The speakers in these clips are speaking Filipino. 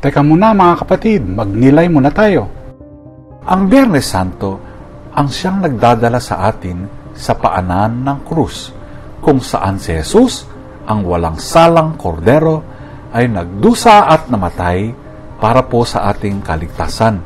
Teka muna mga kapatid, magnilay muna tayo. Ang Biyernes Santo ang siyang nagdadala sa atin sa paanan ng krus, kung saan si Jesus, ang walang salang kordero, ay nagdusa at namatay para po sa ating kaligtasan.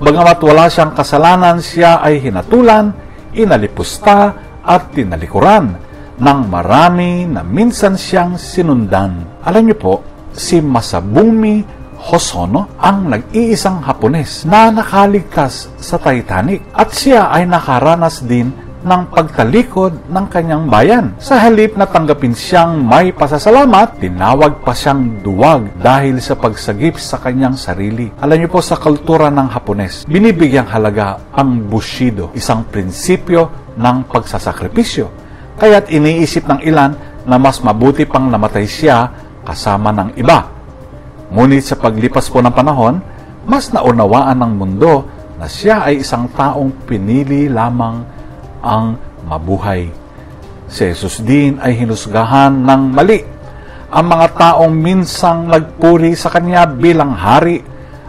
Bagamat wala siyang kasalanan, siya ay hinatulan, inalipusta at tinalikuran ng marami na minsan siyang sinundan. Alam niyo po, si Masabumi Hosono ang nag-iisang Hapones na nakaligtas sa Titanic at siya ay nakaranas din ng pagtalikod ng kanyang bayan. Sa halip na tanggapin siyang may pasasalamat, tinawag pa siyang duwag dahil sa pagsagip sa kanyang sarili. Alam niyo po, sa kultura ng Hapones, binibigyang halaga ang bushido, isang prinsipyo ng pagsasakripisyo. Kaya't iniisip ng ilan na mas mabuti pang namatay siya kasama ng iba. Ngunit sa paglipas po ng panahon, mas naunawaan ng mundo na siya ay isang taong pinili lamang ang mabuhay. Si Jesus din ay hinusgahan ng mali. Ang mga taong minsang nagpuri sa kanya bilang hari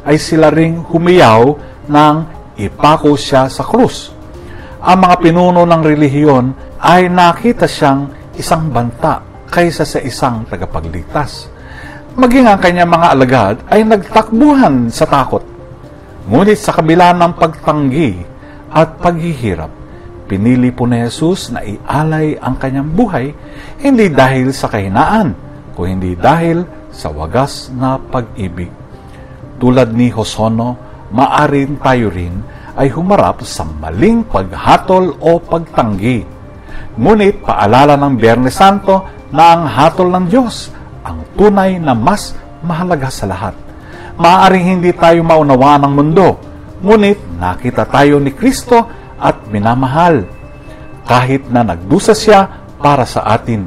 ay sila ring humiyaw nang ipako siya sa krus. Ang mga pinuno ng relihiyon ay nakita siyang isang banta kaysa sa isang tagapagligtas. Maging ang kanyang mga alagad ay nagtakbuhan sa takot. Ngunit sa kabila ng pagtanggi at paghihirap, pinili po ni Jesus na ialay ang kanyang buhay, hindi dahil sa kahinaan, kundi dahil sa wagas na pag-ibig. Tulad ni Hosono, maaring tayo rin ay humarap sa maling paghatol o pagtanggi. Ngunit paalala ng Biyernes Santo na ang hatol ng Diyos ang tunay na mas mahalaga sa lahat. Maaaring hindi tayo maunawaan ng mundo, ngunit nakita tayo ni Kristo at minamahal. Kahit na nagdusa siya para sa atin,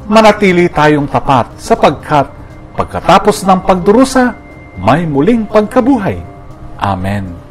manatili tayong tapat sapagkat pagkatapos ng pagdurusa, may muling pagkabuhay. Amen.